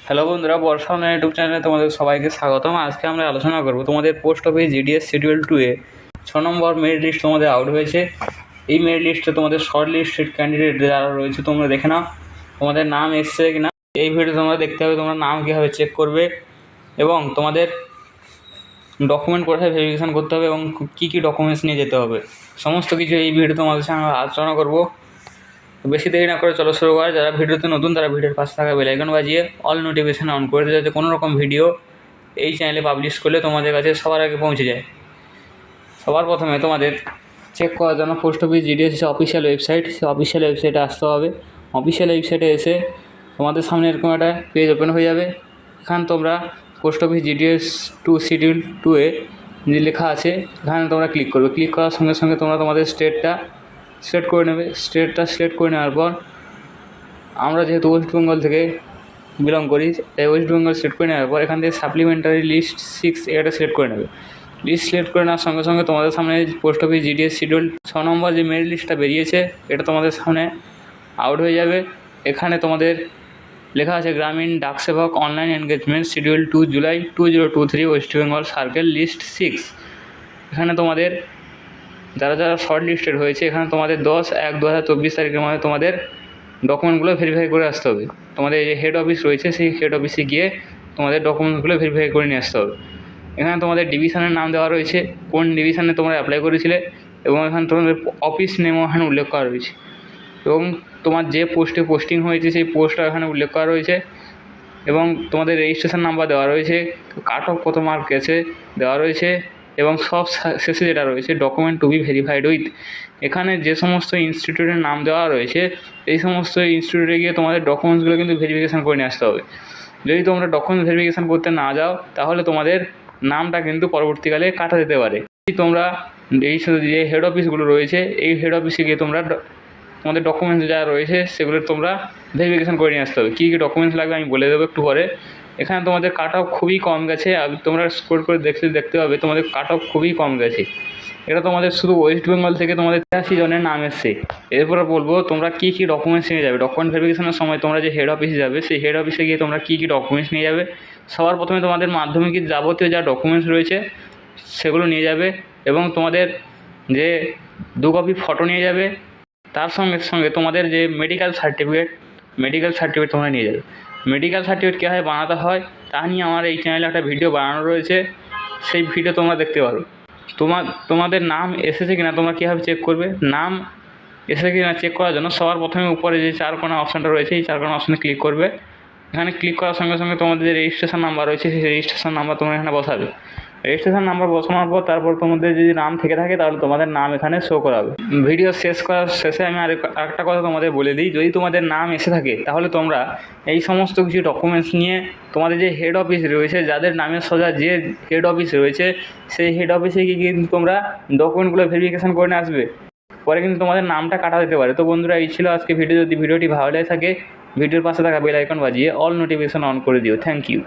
Hello বন্ধুরা, বর্ষা online YouTube চ্যানেলে তোমাদের সবাইকে স্বাগতম। আজকে আমরা আলোচনা করব তোমাদের পোস্ট অফিস জিডিএস শিডিউল 2 এ 6 নম্বর মেরিট লিস্ট তোমাদের আউট হয়েছে। এই মেরিট লিস্টে তোমাদের শর্ট লিস্টেড ক্যান্ডিডেট যারা রয়েছে তোমরা দেখে নাও তোমাদের নাম এসছে কিনা। এই ভিডিও তোমরা দেখতে হবে তোমরা নাম কীভাবে চেক করবে এবং তোমাদের ডকুমেন্ট কোথায় ভেরিফিকেশান করতে হবে এবং কী কী ডকুমেন্টস নিয়ে যেতে হবে, সমস্ত কিছু এই ভিডিও তোমাদের সঙ্গে আমরা আলোচনা করবো। বেশি দেরি না করে চলো শুরু করা। যারা ভিডিওতে নতুন তারা ভিডিওর পাশে থাকা বেল আইকন বাজিয়ে অল নোটিফিকেশান অন করে দিতে, যাতে কোনো রকম ভিডিও এই চ্যানেলে পাবলিশ করলে তোমাদের কাছে সবার আগে পৌঁছে যায়। সবার প্রথমে তোমাদের চেক করার জন্য post office GDS official website, সেই অফিসিয়াল ওয়েবসাইটে আসতে হবে। অফিসিয়াল ওয়েবসাইটে এসে তোমাদের সামনে এরকম একটা পেজ ওপেন হয়ে যাবে। এখানে তোমরা পোস্ট অফিস জিডিএস 2 শিডিউল 2 এ যে লেখা আছে এখানে তোমরা ক্লিক করবে। ক্লিক করার সঙ্গে সঙ্গে তোমরা তোমাদের স্টেটটা সিলেক্ট করে নেবে। স্টেটটা সিলেক্ট করে নেওয়ার পর আমরা যেহেতু ওয়েস্ট বেঙ্গল থেকে বিলং করি, তাই ওয়েস্ট বেঙ্গল সিলেক্ট করে নেওয়ার পর এখান থেকে সাপ্লিমেন্টারি লিস্ট 6 এটা সিলেক্ট করে নেবে। লিস্ট সিলেক্ট করে নেওয়ার সঙ্গে সঙ্গে তোমাদের সামনে পোস্ট অফিস জিডিএস শিডিউল 6 নম্বর যে মেরিট লিস্টটা বেরিয়েছে এটা তোমাদের সামনে আউট হয়ে যাবে। এখানে তোমাদের লেখা আছে Gramin Dak Sevak online engagement schedule 2 July 2023 West Bengal circle list 6। এখানে তোমাদের যারা যারা শর্ট লিস্টেড হয়েছে এখানে তোমাদের 10/1/2024 তারিখের মধ্যে তোমাদের ডকুমেন্টগুলো ভেরিফাই করে আসতে হবে। তোমাদের যে হেড অফিস রয়েছে সেই হেড অফিসে গিয়ে তোমাদের ডকুমেন্টসগুলো ভেরিফাই করে নিয়ে আসতে হবে। এখানে তোমাদের ডিভিশনের নাম দেওয়া রয়েছে, কোন ডিভিশনে তোমরা অ্যাপ্লাই করেছিলে, এবং এখানে তোমাদের অফিস নেমও এখানে উল্লেখ করা রয়েছে এবং তোমার যে পোস্টে পোস্টিং হয়েছে সেই পোস্টটা এখানে উল্লেখ করা রয়েছে এবং তোমাদের রেজিস্ট্রেশন নাম্বার দেওয়া রয়েছে, কাট অফ কত মার্ক গেছে দেওয়া রয়েছে এবং সব শেষে যেটা রয়েছে document to be verified with. এখানে যে সমস্ত ইনস্টিটিউটের নাম দেওয়া রয়েছে এই সমস্ত ইনস্টিটিউটে গিয়ে তোমাদের ডকুমেন্টসগুলো কিন্তু ভেরিফিকেশান করে নিয়ে আসতে হবে। যদি তোমরা ডকুমেন্ট ভেরিফিকেশান করতে না যাও তাহলে তোমাদের নামটা কিন্তু পরবর্তীকালে কাটা যেতে পারে। তোমরা এই যে হেড অফিসগুলো রয়েছে এই হেড অফিসে গিয়ে তোমরা তোমাদের ডকুমেন্টস যা রয়েছে সেগুলো তোমরা ভেরিফিকেশান করে নিয়ে আসতে হবে। কী কী ডকুমেন্টস লাগবে আমি বলে দেবো একটু পরে। এখানে তোমাদের কাট অফ খুবই কম গেছে, আর তোমরা স্কোর করে দেখতে পাবে তোমাদের কাট অফ খুবই কম গেছে। এটা তোমাদের শুধু ওয়েস্ট বেঙ্গল থেকে তোমাদের 83 জনের নাম এসছে। এরপরে বলবো তোমরা কী কী ডকুমেন্টস নিয়ে যাবে। ডকুমেন্ট ভেরিফিকেশনের সময় তোমরা যে হেড অফিসে যাবে সেই হেড অফিসে গিয়ে তোমরা কী কী ডকুমেন্টস নিয়ে যাবে। সবার প্রথমে তোমাদের মাধ্যমিকের যাবতীয় যা ডকুমেন্টস রয়েছে সেগুলো নিয়ে যাবে এবং তোমাদের যে 2 কপি ফটো নিয়ে যাবে। তার সঙ্গে সঙ্গে তোমাদের যে মেডিকেল সার্টিফিকেট তোমরা নিয়ে যাবে। মেডিকেল সার্টিফিকেট কীভাবে বানাতে হয় তা নিয়ে আমার এই চ্যানেলে একটা ভিডিও বানানো রয়েছে, সেই ভিডিও তোমরা দেখতে পারো। তোমাদের নাম এসেছে কিনা তোমরা কীভাবে চেক করবে। নাম এসেছে কিনা চেক করার জন্য সবার প্রথমে উপরে যে 4 কোণা অপশানটা রয়েছে এই 4 কোণা অপশানে ক্লিক করবে। এখানে ক্লিক করার সঙ্গে সঙ্গে তোমাদের যে রেজিস্ট্রেশন নাম্বার রয়েছে সেই রেজিস্ট্রেশন নাম্বার তোমরা এখানে বসাবে। রেজিস্ট্রেশন নাম্বার বসানোর পর তারপর তোমাদের যদি নাম থেকে থাকে তাহলে তোমাদের নাম এখানে শো করাবে। ভিডিও শেষ করার শেষে আমি আরেকটা কথা তোমাদের বলে দিই, যদি তোমাদের নাম এসে থাকে তাহলে তোমরা এই সমস্ত কিছু ডকুমেন্টস নিয়ে তোমাদের যে হেড অফিস রয়েছে যাদের নামের সোজা যে হেড অফিস রয়েছে সেই হেড অফিসে গিয়ে কিন্তু তোমরা ডকুমেন্টগুলো ভেরিফিকেশান করে নিয়ে আসবে। পরে কিন্তু তোমাদের নামটা কাটা যেতে পারে। তো বন্ধুরা এই ছিল আজকে ভিডিও। যদি ভিডিওটি ভালো লাগে থাকে ভিডিওর পাশে থাকা বেল আইকন বাজিয়ে অল নোটিফিকেশান অন করে দিও। Thank you.